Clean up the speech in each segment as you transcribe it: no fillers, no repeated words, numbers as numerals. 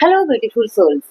Hello beautiful souls,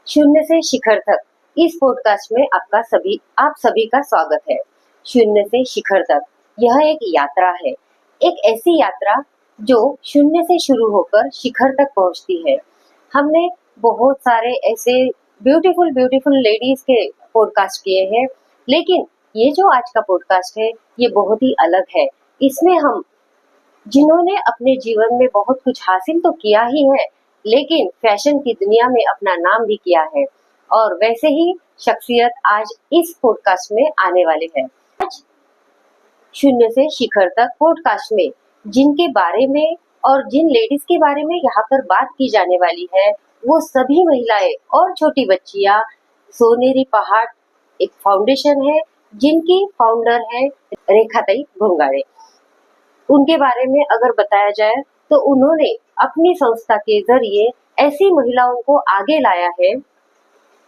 शून्य से शिखर तक इस पॉडकास्ट में आप सभी का स्वागत है। शून्य से शिखर तक यह एक यात्रा है, एक ऐसी यात्रा जो शून्य से शुरू होकर शिखर तक पहुंचती है। हमने बहुत सारे ऐसे ब्यूटीफुल लेडीज के पॉडकास्ट किए हैं, लेकिन ये जो आज का पॉडकास्ट है ये बहुत ही अलग है। इसमें हम जिन्होंने अपने जीवन में बहुत कुछ हासिल तो किया ही है, लेकिन फैशन की दुनिया में अपना नाम भी किया है, और वैसे ही शख्सियत आज इस पॉडकास्ट में आने वाले हैं। आज शून्य से शिखर तक पॉडकास्ट में जिनके बारे में और जिन लेडीज के बारे में यहाँ पर बात की जाने वाली है, वो सभी महिलाएं और छोटी बच्चियां सोनेरी पहाड़ एक फाउंडेशन है जिनकी फाउंडर है रेखाताई भोंगाड़े। उनके बारे में अगर बताया जाए तो उन्होंने अपनी संस्था के जरिए ऐसी महिलाओं को आगे लाया है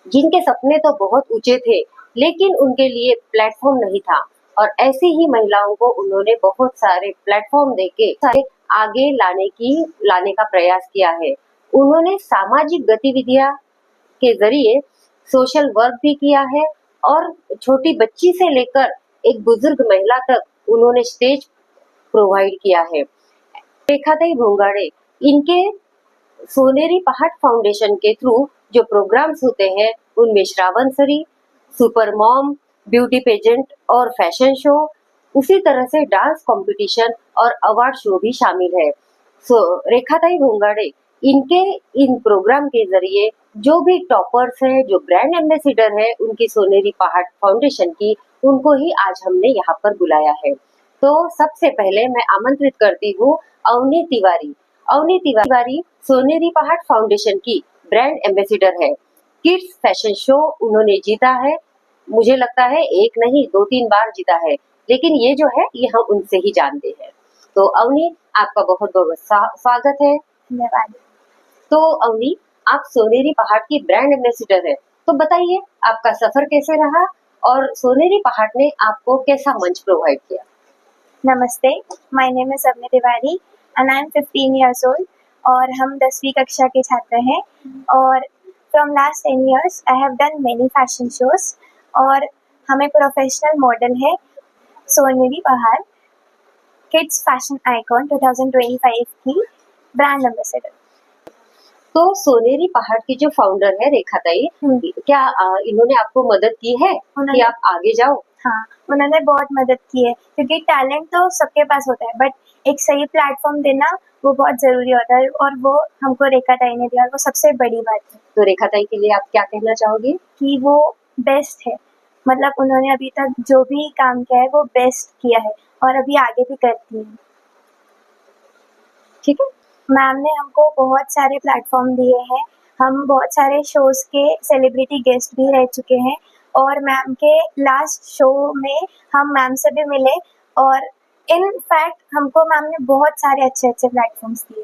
जिनके सपने तो बहुत ऊंचे थे, लेकिन उनके लिए प्लेटफॉर्म नहीं था, और ऐसी ही महिलाओं को उन्होंने बहुत सारे प्लेटफॉर्म देके आगे लाने का प्रयास किया है। उन्होंने सामाजिक गतिविधियां के जरिए सोशल वर्क भी किया है, और छोटी बच्ची से लेकर एक बुजुर्ग महिला तक उन्होंने स्टेज प्रोवाइड किया है। रेखाताई भोंगाड़े इनके सोनेरी पहाड़ फाउंडेशन के थ्रू जो प्रोग्राम्स होते हैं उनमें श्रावणसरी, सुपर मॉम, ब्यूटी पेजेंट और फैशन शो, उसी तरह से डांस कंपटीशन और अवार्ड शो भी शामिल है। रेखाताई भोंगाड़े इनके इन प्रोग्राम के जरिए जो भी टॉपर्स हैं, जो ब्रांड एम्बेसडर है उनकी सोनेरी पहाड़ फाउंडेशन की, उनको ही आज हमने यहाँ पर बुलाया है। तो सबसे पहले मैं आमंत्रित करती हूँ अवनी तिवारी। अवनी तिवारी सोनेरी पहाड़ फाउंडेशन की ब्रांड एम्बेसडर है। किड्स फैशन शो उन्होंने जीता है, मुझे लगता है 1 नहीं 2-3 बार जीता है, लेकिन ये जो है ये हम उनसे ही जानते हैं। तो अवनी, आपका बहुत बहुत स्वागत है। धन्यवाद। तो अवनी, आप सोनेरी पहाड़ की ब्रांड एम्बेसडर है, तो बताइए आपका सफर कैसे रहा और सोनेरी पहाड़ ने आपको कैसा मंच प्रोवाइड किया? नमस्ते, my name is Avni Tiwari and I am 15 years old और हम 10वीं कक्षा के छात्र हैं, और from last 10 years I have done many fashion shows, और हमें प्रोफेशनल मॉडल है सोनेरी पहाड़ किड्स फैशन आइकॉन 2025 की ब्रांड एम्बेसडर। तो सोनेरी पहाड़ की जो फाउंडर है रेखाताई, क्या इन्होंने आपको मदद की है कि आप आगे जाओ? हाँ, उन्होंने बहुत मदद की है, क्योंकि टैलेंट तो सबके पास होता है, बट एक सही प्लेटफॉर्म देना वो बहुत जरूरी होता है, और वो हमको रेखाताई ने दिया, और वो सबसे बड़ी बात है। तो रेखाताई के लिए आप क्या कहना चाहोगे? कि वो बेस्ट है, मतलब उन्होंने अभी तक जो भी काम किया है वो बेस्ट किया है, और अभी आगे भी करती है। ठीक है, मैम ने हमको बहुत सारे प्लेटफॉर्म दिए हैं, हम बहुत सारे शोज के सेलिब्रिटी गेस्ट भी रह चुके हैं, और मैम के लास्ट शो में हम मैम से भी मिले, और इन फैक्ट हमको मैम ने बहुत सारे अच्छे अच्छे प्लेटफॉर्म्स दिए।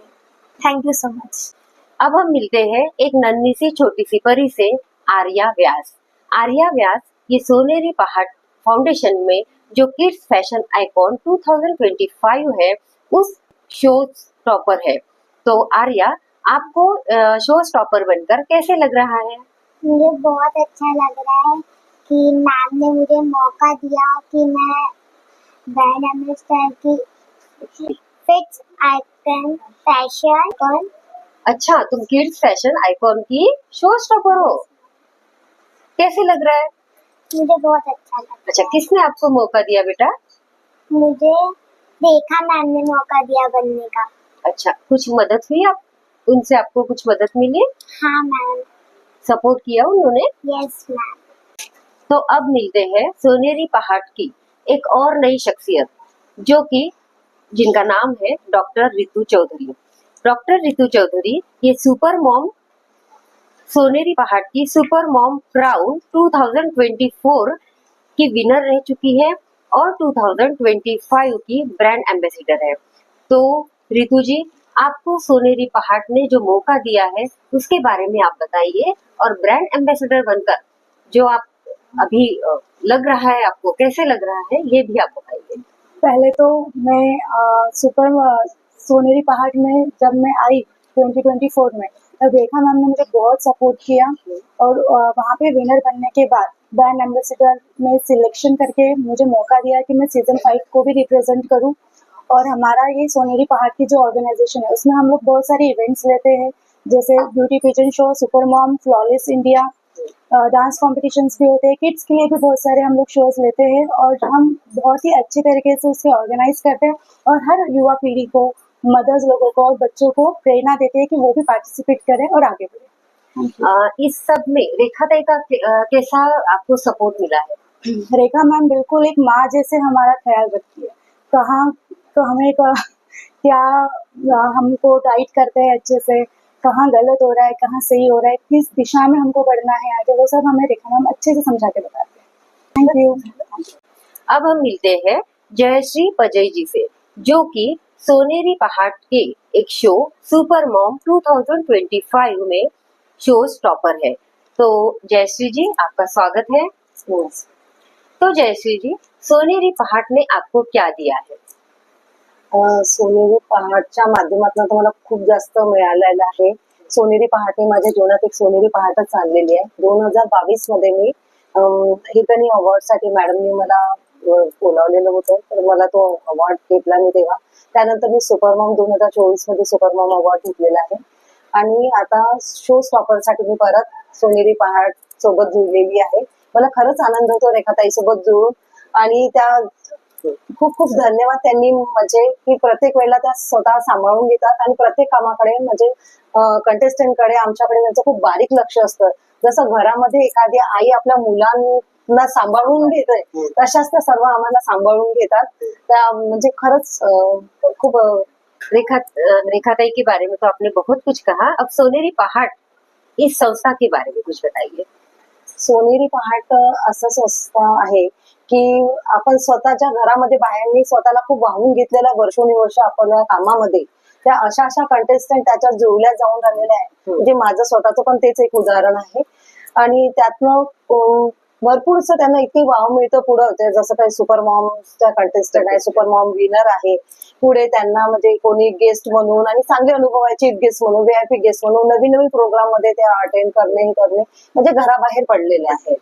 Thank you so much. अब हम मिलते हैं एक नन्ही सी छोटी सी परी से, आर्या व्यास। आर्या व्यास ये सोनेरी पहाड़ फाउंडेशन में जो किड्स फैशन आइकॉन 2025 है उस शो टॉपर है। तो आर्या, आपको शो टॉपर बनकर कैसे लग रहा है? मुझे बहुत अच्छा लग रहा है कि मैम ने मुझे मौका दिया कि मैं ब्रांड एम्बेसडर की किड्स आइकॉन फैशन आइकॉन। अच्छा, तुम किड्स फैशन आइकॉन की शो टॉपर हो, कैसे लग रहा है? मुझे बहुत अच्छा लगा। अच्छा, किसने आपको मौका दिया बेटा? मुझे रेखा मैम ने मौका दिया बनने का। अच्छा, कुछ मदद हुई उनसे आपको कुछ मदद मिली? हाँ मैम। सपोर्ट किया उन्होंने? Yes ma'am. तो अब मिलते हैं सोनेरी पहाड़ की एक और नई शख्सियत, जो कि जिनका नाम है डॉक्टर रितु चौधरी। डॉक्टर रितु चौधरी ये सुपर मॉम सोनेरी पहाड़ की सुपर मॉम क्राउन 2024 की विनर रह चुकी है, और 2025 की ब्रांड एम्बेसडर है। तो रितु जी, आपको सोनेरी पहाड़ ने जो मौका दिया है उसके बारे में आप बताइए, और ब्रांड एम्बेसडर बनकर जो आप अभी लग रहा है, आपको कैसे लग रहा है ये भी आप बताइए। पहले तो मैं सोनेरी पहाड़ में जब मैं आई 2024 में, रेखा मैम ने मुझे बहुत सपोर्ट किया और वहाँ पे विनर बनने के बाद ब्रांड एम्बेसडर में सिलेक्शन करके मुझे मौका दिया कि मैं सीजन 5 को भी रिप्रेजेंट करूँ। और हमारा ये सोनेरी पहाड़ की जो ऑर्गेनाइजेशन है उसमें हम लोग बहुत सारे इवेंट्स लेते हैं, जैसे beauty pageant show, super mom, flawless India, dance competitions भी होते हैं, किड्स के लिए भी बहुत सारे हम लोग शोज लेते हैं और हम बहुत ही अच्छे तरीके से उसे ऑर्गेनाइज करते हैं और हर युवा पीढ़ी को, मदर्स लोगों को और बच्चों को प्रेरणा देते हैं कि वो भी पार्टिसिपेट करें और आगे बढ़े। इस सब में रेखा ताई का कैसा आपको सपोर्ट मिला है? रेखा मैम बिल्कुल एक माँ जैसे हमारा ख्याल रखती है, कहाँ तो हमें क्या हमको गाइड करते हैं अच्छे से, कहाँ गलत हो रहा है, कहाँ सही हो रहा है, किस दिशा में हमको बढ़ना है आगे, वो सब हमें रेखा मैम अच्छे से समझा के बताते हैं। Thank you. अब हम मिलते हैं जयश्री पजई जी से, जो कि सोनेरी पहाड़ के एक शो सुपर मॉम 2025 में शो टॉपर है। तो जयश्री जी आपका स्वागत है। तो जयश्री जी, सोनेरी पहाड़ ने आपको क्या दिया है? सोनेरी पहाडच्या माध्यमातून तर मला खूप जास्त मिळालेलं आहे. सोनेरी पहाटे माझ्या जीवनात एक सोनेरी पहाटच आणलेली आहे. 2022 मध्ये मी हितनी अवॉर्डसाठी मॅडमनी मला बोलावलेलं होतं, तर मला तो अवॉर्ड घेतला मी तेव्हा. त्यानंतर मी सुपरमॉम 2024 मध्ये सुपरमॉम अवॉर्ड घेतलेला आहे आणि आता शो स्टॉपरसाठी मी परत सोनेरी पहाड सोबत जुळलेली आहे. मला खरंच आनंद होतो रेखाताई सोबत जुळून आणि त्या खूप खूप धन्यवाद त्यांनी, म्हणजे की प्रत्येक वेळेला त्या स्वतः सांभाळून घेतात आणि प्रत्येक कामाकडे म्हणजे कंटेस्टंटकडे आमच्याकडे त्यांचं खूप बारीक लक्ष असतं. जसं घरामध्ये एखादी आई आपल्या मुलांना सांभाळून घेते तशाच त्या सर्व आम्हाला सांभाळून घेतात. त्या म्हणजे खरंच खूप रेखा ताई के बारे में तो आपने बहुत कुछ कहा। अब सोनेरी पहाड़ इस संस्था के बारे में कुछ बताइए। सोनेरी पहाट असं संस्था आहे की आपण स्वतःच्या घरामध्ये बाहेरनी स्वतःला खूप वाहून घेतलेल्या वर्षोनुवर्ष आपल्या कामामध्ये त्या अशा अशा कंटेस्टंट त्याच्यात जुळल्या जाऊन राहिलेल्या आहे. म्हणजे माझं स्वतःचं पण तेच एक उदाहरण आहे आणि त्यातनं भरपूरसं त्यांना इतकी वाव मिळतं पुढं. ते जसं काही सुपर मॉमच्या कंटेस्टंट आहे, सुपर मॉम विनर आहे, पुढे त्यांना म्हणजे कोणी गेस्ट म्हणून आणि चांगले अनुभव आहे, चीफ गेस्ट म्हणून, VIP गेस्ट म्हणून नवीन नवीन प्रोग्राम मध्ये ते अटेंड करणे म्हणजे घराबाहेर पडलेले आहेत.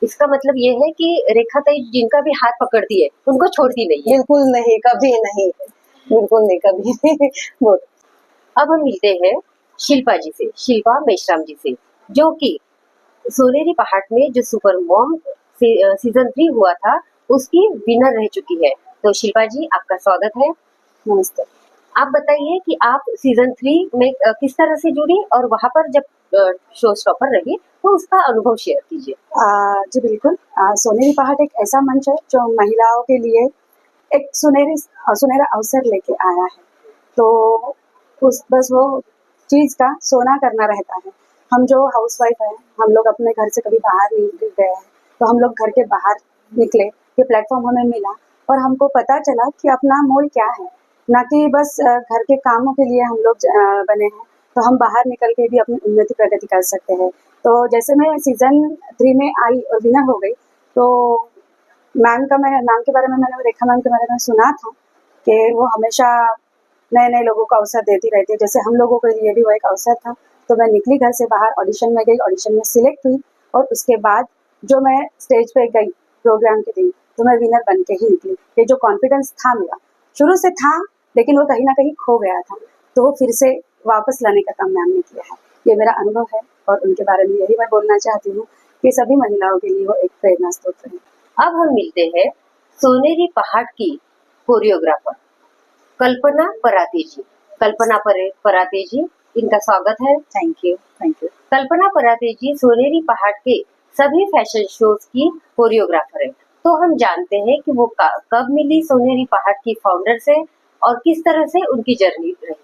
इसका मतलब ये है कि रेखा ताई जिनका भी हाथ पकड़ती है उनको छोड़ती नहीं है। बिल्कुल नहीं, कभी नहीं, बिल्कुल नहीं, कभी नहीं। बोल। अब हम मिलते हैं शिल्पा जी से, शिल्पा मेश्राम जी से, जो कि सोनेरी पहाड़ में जो सुपर मॉम सीजन 3 हुआ था उसकी विनर रह चुकी है। तो शिल्पा जी आपका स्वागत है। नमस्ते। आप बताइए कि आप सीजन 3 में किस तरह से जुड़ी और वहां पर जब शो स्टॉपर रही तो उसका अनुभव शेयर कीजिए। जी बिल्कुल। सोनेरी पहाड़ एक ऐसा मंच है जो महिलाओं के लिए एक सुनहरा अवसर लेके आया है। तो बस वो चीज का सोना करना रहता है। हम जो हाउसवाइफ है, हम लोग अपने घर से कभी बाहर नहीं गए हैं, तो हम लोग घर के बाहर निकले, ये प्लेटफॉर्म हमें मिला और हमको पता चला कि अपना मोल क्या है, ना कि बस घर के कामों के लिए हम लोग बने हैं। तो हम बाहर निकल के भी अपनी उन्नति प्रगति कर सकते हैं। तो जैसे मैं सीजन 3 में आई और विनर हो गई, तो मैम के बारे में मैंने रेखा मैम के बारे में सुना था कि वो हमेशा नए नए लोगों को अवसर देती रहती है, जैसे हम लोगों के लिए भी वो एक अवसर था। तो मैं निकली घर से बाहर, ऑडिशन में गई, ऑडिशन में सिलेक्ट हुई और उसके बाद जो मैं स्टेज पे गई प्रोग्राम के दिन, तो मैं विनर बन के ही निकली। ये जो कॉन्फिडेंस था मेरा शुरू से था, लेकिन वो कहीं ना कहीं खो गया था, तो वो फिर से वापस लाने का काम मैम ने किया है। ये मेरा अनुभव है और उनके बारे में यही मैं बोलना चाहती हूँ कि सभी महिलाओं के लिए वो एक प्रेरणा स्रोत है। अब हम मिलते हैं सोनेरी पहाड़ की कोरियोग्राफर कल्पना पराते जी। कल्पना पराते जी, इनका स्वागत है। Thank you. कल्पना पराते जी सोनेरी पहाड़ के सभी फैशन शोज की कोरियोग्राफर है। तो हम जानते हैं कि वो कब मिली सोनेरी पहाड़ की फाउंडर से और किस तरह से उनकी जर्नी रही।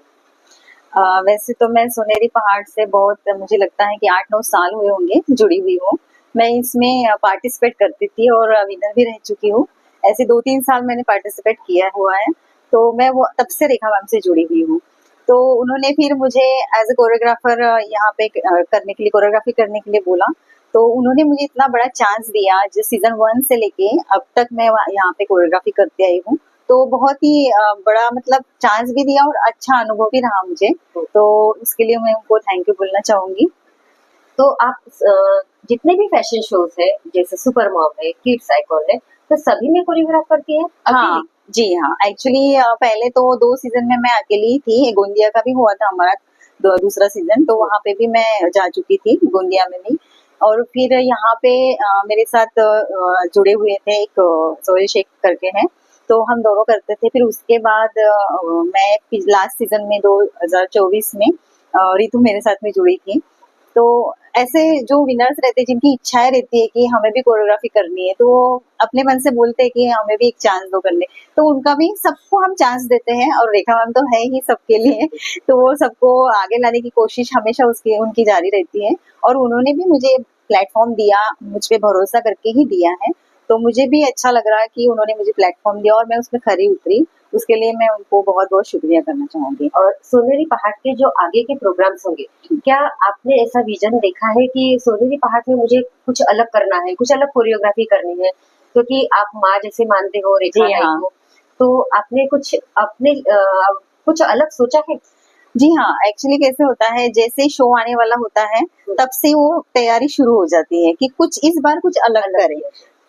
वैसे तो मैं सोनेरी पहाड़ से बहुत, मुझे लगता है कि 8-9 साल हुए होंगे जुड़ी हुई हूँ। मैं इसमें पार्टिसिपेट करती थी और विनर भी रह चुकी हूँ। ऐसे 2-3 साल मैंने पार्टिसिपेट किया हुआ है, तो मैं वो तब से रेखा मैम से जुड़ी हुई हूँ। तो उन्होंने फिर मुझे एज ए कोरियोग्राफर यहाँ पे करने के लिए, कोरियोग्राफी करने के लिए बोला। तो उन्होंने मुझे इतना बड़ा चांस दिया, जो सीजन 1 से लेके अब तक मैं यहाँ पे कोरियोग्राफी करती आई हूँ। तो बहुत ही बड़ा मतलब चांस भी दिया और अच्छा अनुभव भी रहा मुझे, तो उसके लिए मैं उनको थैंक यू बोलना चाहूंगी। तो आप जितने भी फैशन शोज है, जैसे सुपर मॉम है, किड्स आइकॉन है, तो सभी में कोरियोग्राफ करती है हाँ अकेली? जी हाँ, एक्चुअली पहले तो 2 सीजन में मैं अकेली ही थी। गोंदिया का भी हुआ था हमारा दूसरा सीजन, तो वहां पे भी मैं जा चुकी थी, गोंदिया में भी। और फिर यहाँ पे मेरे साथ जुड़े हुए थे एक सोहेल शेख करके हैं, तो हम दोनों करते थे। फिर उसके बाद मैं लास्ट सीजन में 2024 में रितु मेरे साथ में जुड़ी थी। तो ऐसे जो विनर्स रहते हैं, जिनकी इच्छाएं रहती है कि हमें भी कोरियोग्राफी करनी है, तो वो अपने मन से बोलते हैं कि हमें भी एक चांस दो करने, तो उनका भी सबको हम चांस देते हैं। और रेखा मैम तो है ही सबके लिए, तो वो सबको आगे लाने की कोशिश हमेशा उसकी उनकी जारी रहती है। और उन्होंने भी मुझे प्लेटफॉर्म दिया, मुझ पे भरोसा करके ही दिया है, तो मुझे भी अच्छा लग रहा है कि उन्होंने मुझे प्लेटफॉर्म दिया और मैं उसमें खरी उतरी। उसके लिए मैं उनको बहुत बहुत शुक्रिया करना चाहूंगी। और सोनेरी पहाड़ के जो आगे के प्रोग्राम्स होंगे, क्या आपने ऐसा विजन देखा है कि सोनेरी पहाड़ में मुझे कुछ अलग करना है, कुछ अलग कोरियोग्राफी करनी है? क्योंकि आप माँ जैसे मानते हो रेखा जी नाइक हाँ। को, तो आपने कुछ अपने कुछ अलग सोचा है? जी हाँ, एक्चुअली कैसे होता है, जैसे शो आने वाला होता है तब से वो तैयारी शुरू हो जाती है कि कुछ इस बार कुछ अलग करें।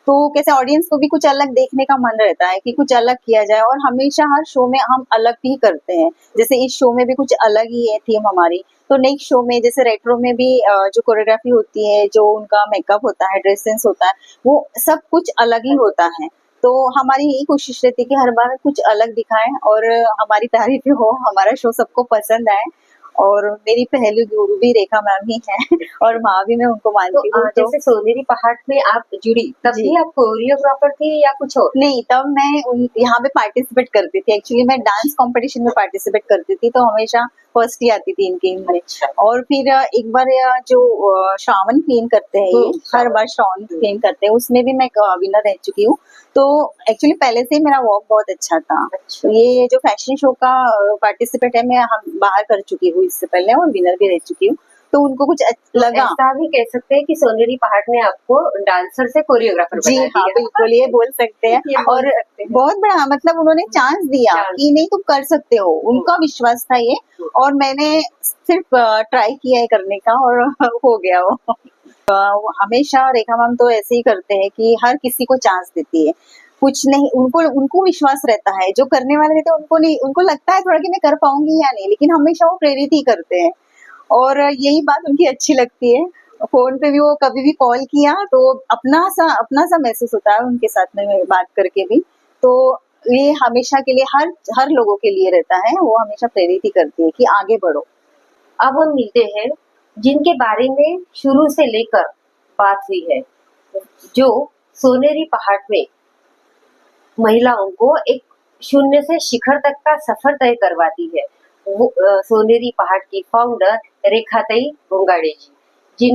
तो कैसे ऑडियंस को भी कुछ अलग देखने का मन रहता है कि कुछ अलग किया जाए, और हमेशा हर शो में हम अलग ही करते हैं। जैसे इस शो में भी कुछ अलग ही है थीम हमारी, तो नेक्स्ट शो में जैसे रेट्रो में भी जो कोरियोग्राफी होती है, जो उनका मेकअप होता है, ड्रेस सेंस होता है, वो सब कुछ अलग ही होता है। तो हमारी यही कोशिश रहती है कि हर बार कुछ अलग दिखाएं और हमारी तारीफ हो, हमारा शो सबको पसंद आए। और मेरी पहली गुरु भी रेखा मैम ही है और माँ भी मैं उनको तो मानती हूँ। तो जैसे सोनेरी पहाड़ में आप जुड़ी, तब जी। भी आप कोरियोग्राफर थी या कुछ और? नहीं, तब मैं यहाँ पे पार्टिसिपेट करती थी। एक्चुअली मैं डांस कंपटीशन में पार्टिसिपेट करती थी, तो हमेशा फर्स्ट ही आती थी इनके इनमें। अच्छा। और फिर एक बार जो श्रावण क्वीन करते हैं, ये हर बार श्रावण क्वीन करते हैं, उसमें भी मैं विनर रह चुकी हूँ। तो एक्चुअली पहले से ही मेरा वॉक बहुत अच्छा था। अच्छा। ये जो फैशन शो का पार्टिसिपेट है, मैं हम बाहर कर चुकी हूँ इससे पहले, और विनर भी रह चुकी हूँ। तो उनको कुछ लगा। ऐसा भी कह सकते हैं कि सोनेरी पहाड़ ने आपको डांसर से कोरियोग्राफर जी बना हाँ, दिया। बिल्कुल ये बोल सकते हैं। ये बोल और सकते हैं। बहुत बड़ा मतलब उन्होंने चांस दिया चांस। कि नहीं तुम कर सकते हो, उनका विश्वास था ये। और मैंने सिर्फ ट्राई किया है करने का, और हो गया वो। वो हमेशा रेखा मैम तो ऐसे ही करते हैं कि हर किसी को चांस देती है। कुछ नहीं, उनको उनको विश्वास रहता है, जो करने वाले रहते हैं उनको नहीं, उनको लगता है थोड़ा कि मैं कर पाऊंगी या नहीं, लेकिन हमेशा वो प्रेरित ही करते हैं। और यही बात उनकी अच्छी लगती है। फोन पे भी वो कभी भी कॉल किया तो अपना सा महसूस होता है उनके साथ में बात करके भी। तो ये हमेशा के लिए हर लोगों के लिए रहता है, वो हमेशा प्रेरित ही करती है कि आगे बढ़ो। अब हम मिलते हैं जिनके बारे में शुरू से लेकर बात हुई है, जो सोनेरी पहाड़ में महिलाओं को एक शून्य से शिखर तक का सफर तय करवाती है। वो सोनेरी पहाड़ की फाउंडर रेखाताई होंगाड़े जी,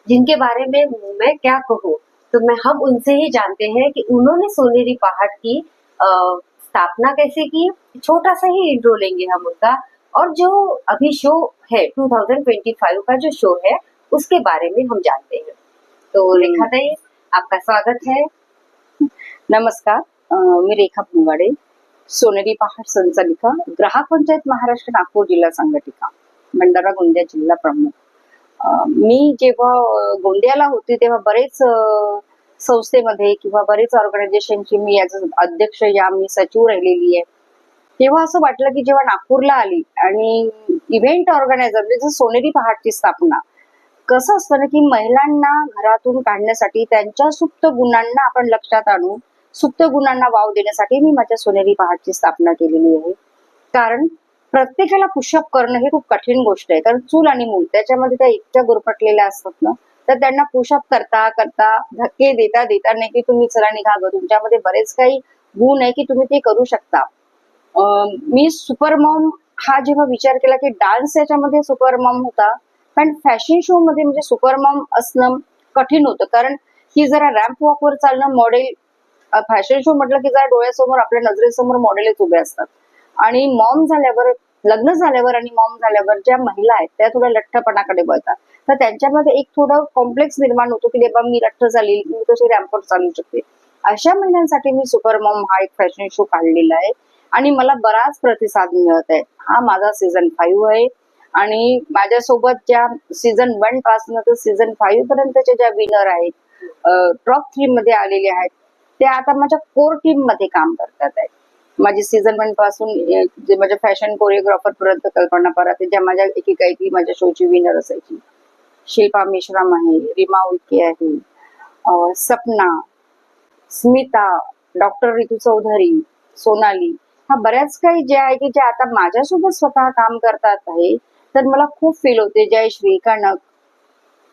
जिनके बारे में मैं क्या कहूँ, तो हम उनसे ही जानते हैं कि उन्होंने सोनेरी पहाड़ की स्थापना कैसे की। छोटा सा ही इंट्रो लेंगे हम उनका, और जो अभी शो है 2025 का जो शो है उसके बारे में हम जानते हैं। तो रेखाताई, आपका स्वागत है। नमस्कार, मी रेखा भोंगाडे, सोनेरी पहाड़ संचालिका, ग्राहक पंचायत महाराष्ट्र नागपूर जिल्हा संघटिका, भंडारा गोंदिया जिल्हा प्रमुख। मी जेव्हा गोंदियाला होते तेव्हा बरेच संस्थेमध्ये किंवा बरेच ऑर्गनायझेशनची मी ॲज अध्यक्ष या मी सचिव राहिलेली आहे. तेव्हा असं वाटलं की जेव्हा नागपूरला आली आणि इव्हेंट ऑर्गनायझर म्हणजे सोनेरी पहाडची स्थापना, कसं असतं ना की महिलांना घरातून काढण्यासाठी त्यांच्या सुप्त गुणांना आपण लक्षात आणून सुप्त गुणांना वाव देण्यासाठी मी माझ्या सोनेरी पहाडची स्थापना केलेली आहे. कारण प्रत्येकाला पुशअप करणं हे खूप कठीण गोष्ट आहे, कारण चूल आणि मूल त्याच्यामध्ये त्या इतक्या गुरफटलेल्या असतात ना, तर त्यांना पुशअप करता करता धक्के देता देता नाही की तुम्ही चला निघा गं, तुमच्यामध्ये बरेच काही गुण आहे की तुम्ही ते करू शकता. मी सुपरमॉम हा जेव्हा विचार केला की डान्स याच्यामध्ये सुपरमॉम होता, पण फॅशन शो मध्ये म्हणजे सुपरमॉम असणं कठीण होतं, कारण की जरा रॅम्प वॉकवर चालणं मॉडेल, फॅशन शो म्हटलं की जरा डोळ्यासमोर आपल्या नजरेसमोर मॉडेलच उभे असतात. आणि मॉम झाल्यावर, लग्न झाल्यावर आणि मॉम झाल्यावर ज्या महिला आहेत त्या थोड्या लठ्ठपणाकडे वळतात, तर त्यांच्यामध्ये एक थोडं कॉम्प्लेक्स निर्माण होतो की बाबा मी लठ्ठ झाली, मी कशी रॅम्पवर चालू शकते. अशा महिलांसाठी मी सुपर मॉम हा एक फॅशन शो काढलेला आहे आणि मला बराच प्रतिसाद मिळत आहे. हा माझा सीझन 5 आहे आणि माझ्यासोबत ज्या सीझन 1 पासून तर सीझन 5 पर्यंतच्या ज्या विनर आहेत, टॉप 3 मध्ये आलेले आहेत, ते आता माझ्या कोर टीम मध्ये काम करतात आहेत. माझी सीझन 1 पासून जे माझ्या फॅशन कोरिओग्राफर पर्यंत कल्पना पराते, ज्या माझ्या एकेकाएकी माझ्या शोची विनर असायची, शिल्पा मेश्राम आहे, रीमा उईके आहे, सपना, स्मिता, डॉक्टर रितू चौधरी, सोनाली, हा बऱ्याच काही जे आहे की जे आता माझ्यासोबत स्वतः काम करतात आहे. तर मला खूप फील होते. जयश्री, कनक,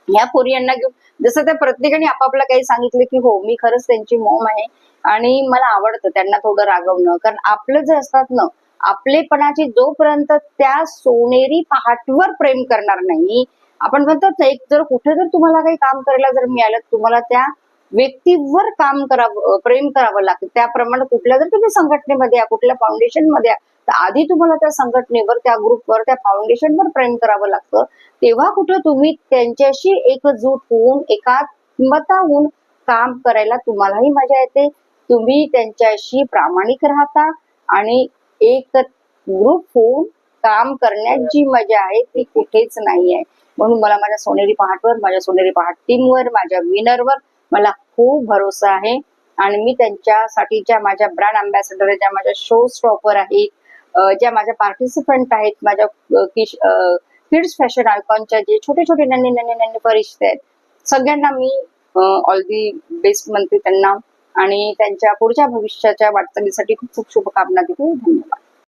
ह्या पोरींना घेऊन जसं त्या प्रत्येकाने आपापलं काही सांगितलं की हो मी खरंच त्यांची मॉम आहे आणि मला आवडतं त्यांना थोडं रागवणं, कारण आपलं जे असतात ना, आपलेपणाची जोपर्यंत त्या सोनेरी पहाटवर प्रेम करणार नाही, आपण म्हणतो ना, एक जर कुठे जर तुम्हाला काही काम करायला जर मिळालं, तुम्हाला त्या व्यक्तीवर काम करावं, प्रेम करावं लागतं. त्याप्रमाणे कुठल्या जर तुम्ही संघटनेमध्ये या, कुठल्या फाउंडेशन मध्ये या, तर आधी तुम्हाला त्या संघटनेवर, त्या ग्रुपवर, त्या फाउंडेशनवर प्रेम करावं लागतं. तेव्हा कुठे तुम्ही त्यांच्याशी एकजूट होऊन, एकात्मता होऊन काम करायला तुम्हालाही मजा येते. तुम्ही त्यांच्याशी प्रामाणिक राहता आणि एक ग्रुप होऊन काम करण्यात जी मजा आहे ती कुठेच नाही आहे. म्हणून मला माझ्या सोनेरी पहाटवर, माझ्या सोनेरी पहाट टीमवर, माझ्या विनरवर मला खूप भरोसा आहे आणि मी त्यांच्यासाठीच्या माझ्या ब्रँड अँबॅसेडर, ज्या माझ्या शो स्टॉपर आहेत, ज्या माझ्या पार्टिसिपंट आहेत, माझ्या किड्स फॅशन आयकॉनच्या जे छोटे छोटे नन्हे परिचित आहेत, सगळ्यांना मी ऑल दी बेस्ट म्हणते त्यांना आणि त्यांच्या पुढच्या भविष्याच्या वाटचालीसाठी खूप खूप शुभकामना देते. धन्यवाद.